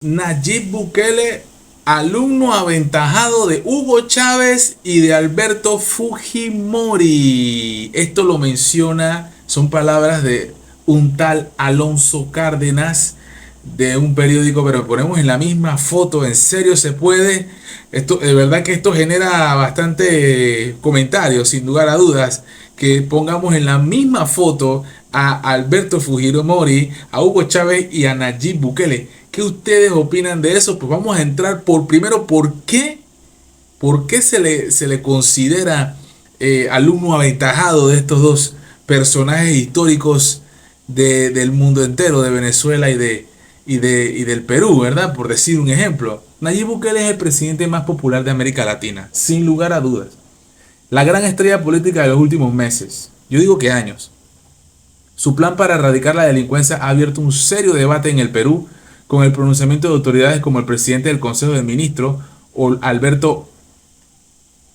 Nayib Bukele, alumno aventajado de Hugo Chávez y de Alberto Fujimori. Esto lo menciona, son palabras de un tal Alonso Cárdenas de un periódico, pero ponemos en la misma foto. ¿En serio se puede? Esto, de verdad que esto genera bastante comentarios, sin lugar a dudas, que pongamos en la misma foto a Alberto Fujimori, a Hugo Chávez y a Nayib Bukele. ¿Qué ustedes opinan de eso? Pues vamos a entrar por primero, ¿por qué se le considera alumno aventajado de estos dos personajes históricos del mundo entero, de Venezuela y del Perú, ¿verdad? Por decir un ejemplo. Nayib Bukele es el presidente más popular de América Latina, sin lugar a dudas. La gran estrella política de los últimos meses, yo digo que años. Su plan para erradicar la delincuencia ha abierto un serio debate en el Perú con el pronunciamiento de autoridades como el presidente del Consejo de Ministros, Alberto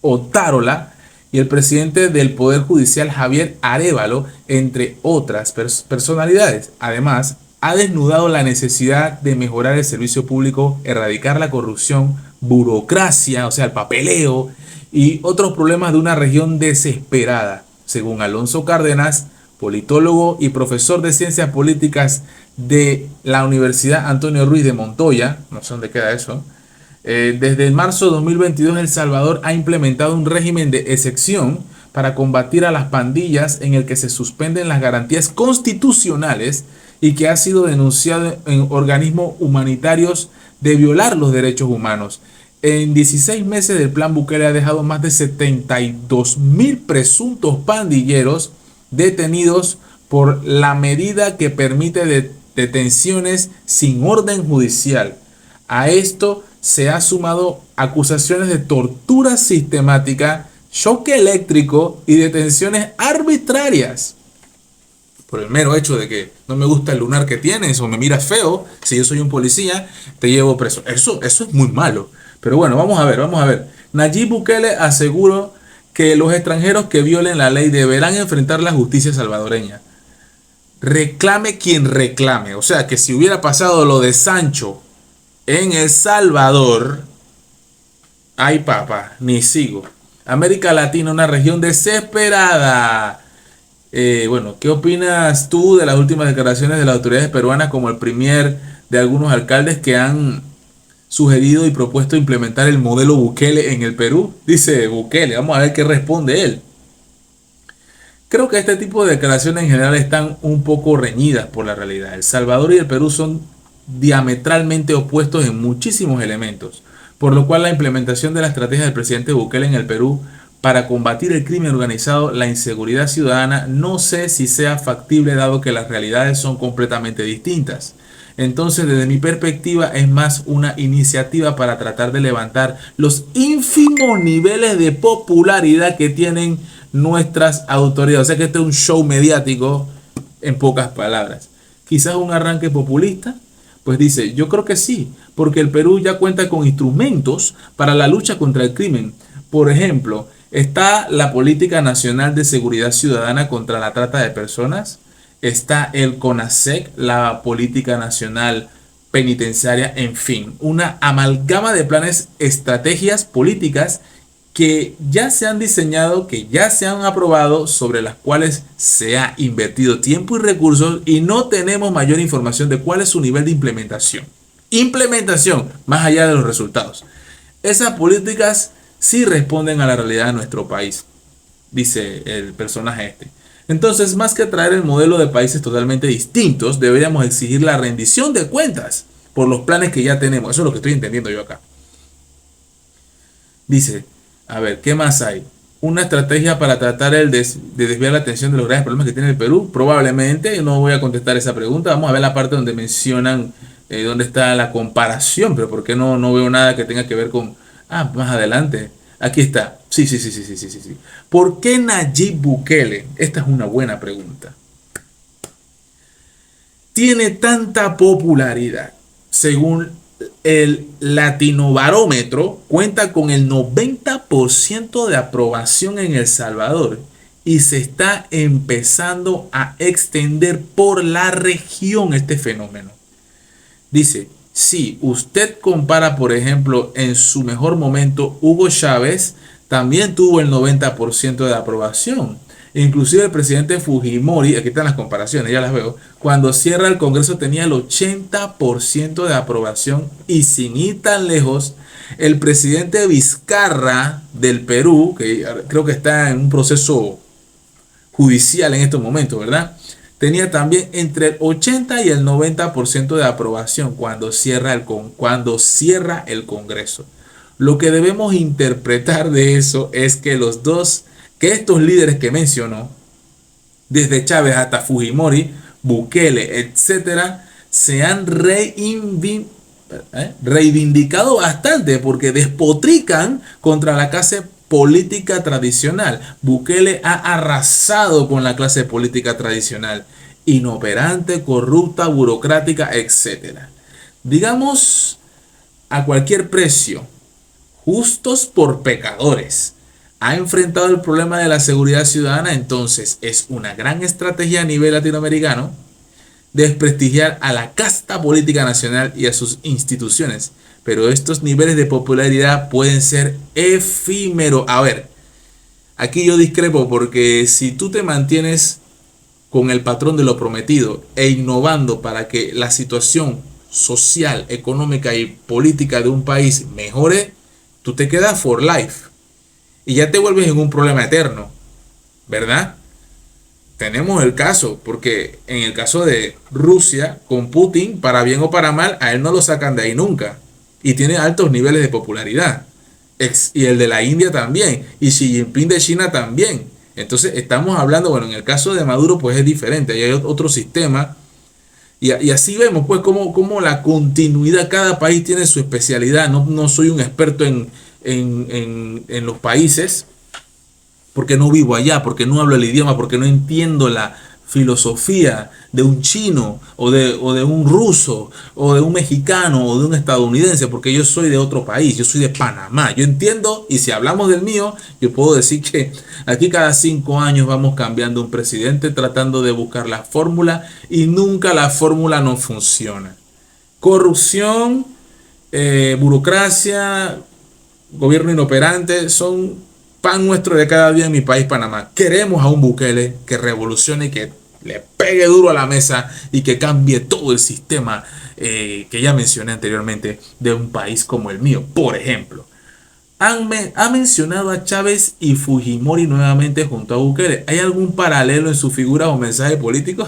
Otárola, y el presidente del Poder Judicial, Javier Arévalo, entre otras personalidades. Además, ha desnudado la necesidad de mejorar el servicio público, erradicar la corrupción, burocracia, o sea, el papeleo, y otros problemas de una región desesperada. Según Alonso Cárdenas, politólogo y profesor de ciencias políticas de la Universidad Antonio Ruiz de Montoya, no sé dónde queda eso, desde el marzo de 2022 El Salvador ha implementado un régimen de excepción para combatir a las pandillas en el que se suspenden las garantías constitucionales y que ha sido denunciado en organismos humanitarios de violar los derechos humanos. En 16 meses del plan Bukele ha dejado más de 72,000 presuntos pandilleros detenidos por la medida que permite detenciones sin orden judicial. A esto se ha sumado acusaciones de tortura sistemática, choque eléctrico y detenciones arbitrarias. Por el mero hecho de que no me gusta el lunar que tienes o me miras feo, si yo soy un policía, te llevo preso. Eso es muy malo. Pero bueno, vamos a ver. Nayib Bukele aseguró que los extranjeros que violen la ley deberán enfrentar la justicia salvadoreña. Reclame quien reclame. O sea que si hubiera pasado lo de Sancho en El Salvador, ay papá, ni sigo. América Latina, una región desesperada. Bueno, ¿qué opinas tú de las últimas declaraciones de las autoridades peruanas como el premier de algunos alcaldes que han sugerido y propuesto implementar el modelo Bukele en el Perú? Dice Bukele, vamos a ver qué responde él. Creo que este tipo de declaraciones en general están un poco reñidas por la realidad. El Salvador y el Perú son diametralmente opuestos en muchísimos elementos, por lo cual la implementación de la estrategia del presidente Bukele en el Perú para combatir el crimen organizado, la inseguridad ciudadana, no sé si sea factible dado que las realidades son completamente distintas. Entonces, desde mi perspectiva, es más una iniciativa para tratar de levantar los ínfimos niveles de popularidad que tienen nuestras autoridades. O sea que este es un show mediático, en pocas palabras. Quizás un arranque populista. Pues dice, yo creo que sí, porque el Perú ya cuenta con instrumentos para la lucha contra el crimen. Por ejemplo, está la Política Nacional de Seguridad Ciudadana contra la Trata de Personas. Está el CONASEC, la Política Nacional Penitenciaria, en fin, una amalgama de planes, estrategias políticas que ya se han diseñado, que ya se han aprobado, sobre las cuales se ha invertido tiempo y recursos y no tenemos mayor información de cuál es su nivel de implementación. Implementación, más allá de los resultados. Esas políticas sí responden a la realidad de nuestro país, dice el personaje este. Entonces, más que traer el modelo de países totalmente distintos, deberíamos exigir la rendición de cuentas por los planes que ya tenemos. Eso es lo que estoy entendiendo yo acá. Dice, a ver, ¿qué más hay? Una estrategia para tratar de desviar la atención de los graves problemas que tiene el Perú. Probablemente, no voy a contestar esa pregunta. Vamos a ver la parte donde mencionan dónde está la comparación, pero ¿por qué no veo nada que tenga que ver con... Ah, más adelante. Aquí está. Sí. ¿Por qué Nayib Bukele? Esta es una buena pregunta. Tiene tanta popularidad. Según el Latinobarómetro, cuenta con el 90% de aprobación en El Salvador y se está empezando a extender por la región este fenómeno. Dice, Si usted compara, por ejemplo, en su mejor momento, Hugo Chávez también tuvo el 90% de aprobación. Inclusive el presidente Fujimori, aquí están las comparaciones, ya las veo, cuando cierra el Congreso tenía el 80% de aprobación y sin ir tan lejos, el presidente Vizcarra del Perú, que creo que está en un proceso judicial en estos momentos, ¿verdad? Tenía también entre el 80 y el 90% de aprobación cuando cierra el Congreso. Lo que debemos interpretar de eso es que que estos líderes que mencionó, desde Chávez hasta Fujimori, Bukele, etcétera, se han reivindicado bastante porque despotrican contra la clase política tradicional. Bukele ha arrasado con la clase política tradicional, inoperante, corrupta, burocrática, etcétera. Digamos a cualquier precio, justos por pecadores. Ha enfrentado el problema de la seguridad ciudadana, entonces es una gran estrategia a nivel latinoamericano desprestigiar a la casta política nacional y a sus instituciones. Pero estos niveles de popularidad pueden ser efímeros. A ver, aquí yo discrepo porque si tú te mantienes con el patrón de lo prometido e innovando para que la situación social, económica y política de un país mejore, tú te quedas for life y ya te vuelves en un problema eterno, ¿verdad? Tenemos el caso, porque en el caso de Rusia, con Putin, para bien o para mal, a él no lo sacan de ahí nunca. Y tiene altos niveles de popularidad. Y el de la India también. Y Xi Jinping de China también. Entonces estamos hablando, bueno, en el caso de Maduro pues es diferente. Ahí hay otro sistema. Y así vemos pues cómo la continuidad, cada país tiene su especialidad. No soy un experto en los países, porque no vivo allá, porque no hablo el idioma, porque no entiendo la filosofía de un chino o de un ruso o de un mexicano o de un estadounidense, porque yo soy de otro país, yo soy de Panamá. Yo entiendo, y si hablamos del mío, yo puedo decir que aquí cada 5 años vamos cambiando un presidente tratando de buscar la fórmula y nunca la fórmula no funciona. Corrupción, burocracia, gobierno inoperante son pan nuestro de cada día en mi país, Panamá. Queremos a un Bukele que revolucione, que le pegue duro a la mesa y que cambie todo el sistema que ya mencioné anteriormente de un país como el mío. Por ejemplo, ha mencionado a Chávez y Fujimori nuevamente junto a Bukele. ¿Hay algún paralelo en su figura o mensaje político?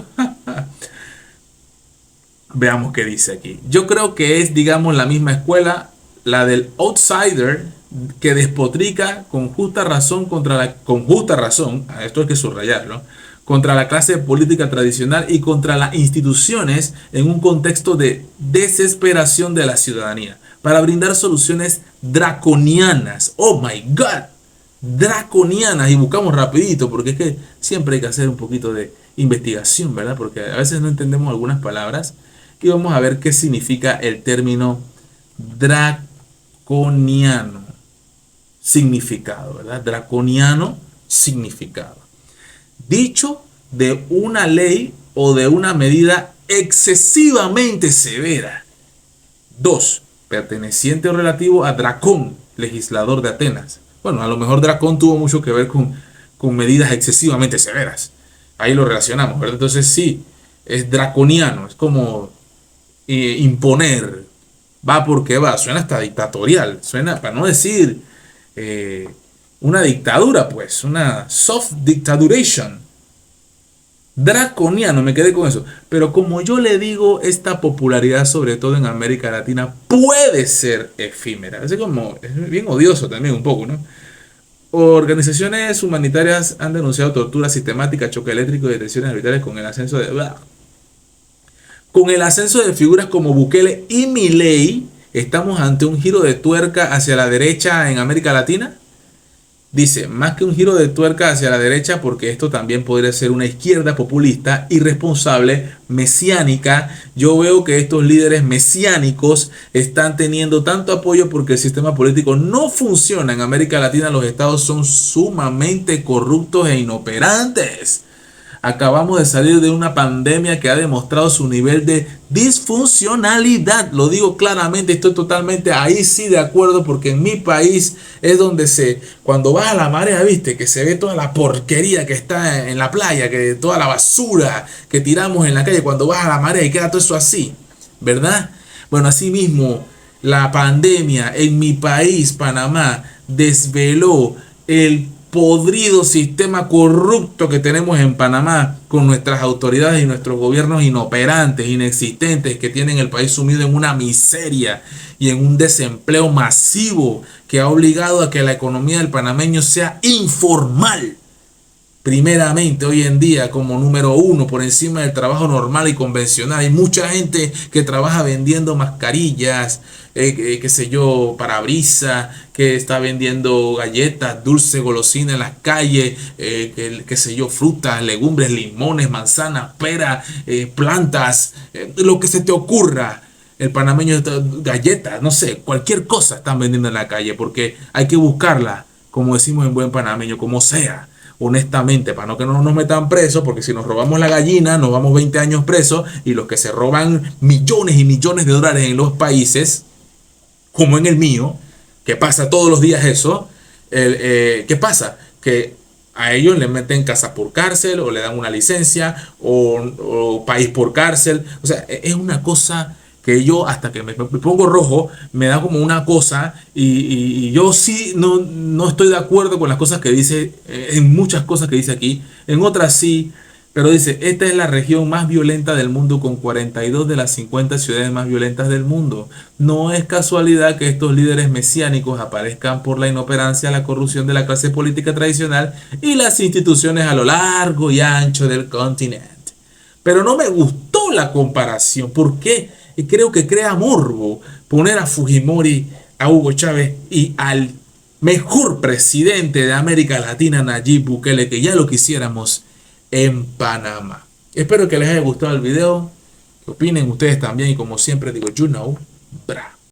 Veamos qué dice aquí. Yo creo que es, digamos, la misma escuela, la del outsider que despotrica con justa razón esto hay que subrayarlo, contra la clase política tradicional y contra las instituciones en un contexto de desesperación de la ciudadanía, para brindar soluciones draconianas. Oh my God, draconianas, y buscamos rapidito, porque es que siempre hay que hacer un poquito de investigación, ¿verdad? Porque a veces no entendemos algunas palabras, y vamos a ver qué significa el término draconiano. Significado, ¿verdad? Draconiano, significado. Dicho de una ley o de una medida excesivamente severa. 2. Perteneciente o relativo a Dracón, legislador de Atenas. Bueno, a lo mejor Dracón tuvo mucho que ver con medidas excesivamente severas. Ahí lo relacionamos, ¿verdad? Entonces sí, es draconiano, es como imponer. Va porque va, suena hasta dictatorial, suena, para no decir una dictadura, pues, una soft dictaduration. Draconiano, me quedé con eso. Pero como yo le digo, esta popularidad, sobre todo en América Latina, puede ser efímera. Es bien odioso también un poco, ¿no? Organizaciones humanitarias han denunciado tortura sistemática, choque eléctrico y detenciones arbitrarias con el ascenso de figuras como Bukele y Milei. ¿Estamos ante un giro de tuerca hacia la derecha en América Latina? Dice, más que un giro de tuerca hacia la derecha, porque esto también podría ser una izquierda populista, irresponsable, mesiánica. Yo veo que estos líderes mesiánicos están teniendo tanto apoyo porque el sistema político no funciona en América Latina. Los estados son sumamente corruptos e inoperantes. Acabamos de salir de una pandemia que ha demostrado su nivel de disfuncionalidad. Lo digo claramente, estoy totalmente ahí sí de acuerdo, porque en mi país es donde cuando vas a la marea, viste, que se ve toda la porquería que está en la playa, que toda la basura que tiramos en la calle, cuando vas a la marea y queda todo eso así, ¿verdad? Bueno, así mismo, la pandemia en mi país, Panamá, desveló el podrido sistema corrupto que tenemos en Panamá, con nuestras autoridades y nuestros gobiernos inoperantes, inexistentes, que tienen el país sumido en una miseria y en un desempleo masivo que ha obligado a que la economía del panameño sea informal. Primeramente, hoy en día, como número uno, por encima del trabajo normal y convencional. Hay mucha gente que trabaja vendiendo mascarillas, qué sé yo, parabrisas, que está vendiendo galletas, dulces, golosinas en las calles, qué sé yo, frutas, legumbres, limones, manzanas, peras, plantas, lo que se te ocurra. El panameño, galletas, no sé, cualquier cosa están vendiendo en la calle, porque hay que buscarla, como decimos en buen panameño, como sea, honestamente, para no que no nos metan presos, porque si nos robamos la gallina, nos vamos 20 años presos, y los que se roban millones y millones de dólares en los países, como en el mío, que pasa todos los días eso, ¿qué pasa? Que a ellos le meten casa por cárcel, o le dan una licencia, o país por cárcel. O sea, es una cosa que yo, hasta que me pongo rojo, me da como una cosa, y yo sí no estoy de acuerdo con las cosas que dice, en muchas cosas que dice aquí, en otras sí. Pero dice, esta es la región más violenta del mundo, con 42 de las 50 ciudades más violentas del mundo. No es casualidad que estos líderes mesiánicos aparezcan por la inoperancia, la corrupción de la clase política tradicional y las instituciones a lo largo y ancho del continente. Pero no me gustó la comparación. ¿Por qué? Y creo que crea morbo poner a Fujimori, a Hugo Chávez y al mejor presidente de América Latina, Nayib Bukele, que ya lo quisiéramos, en Panamá. Espero que les haya gustado el video, que opinen ustedes también, y como siempre digo, you know, bra.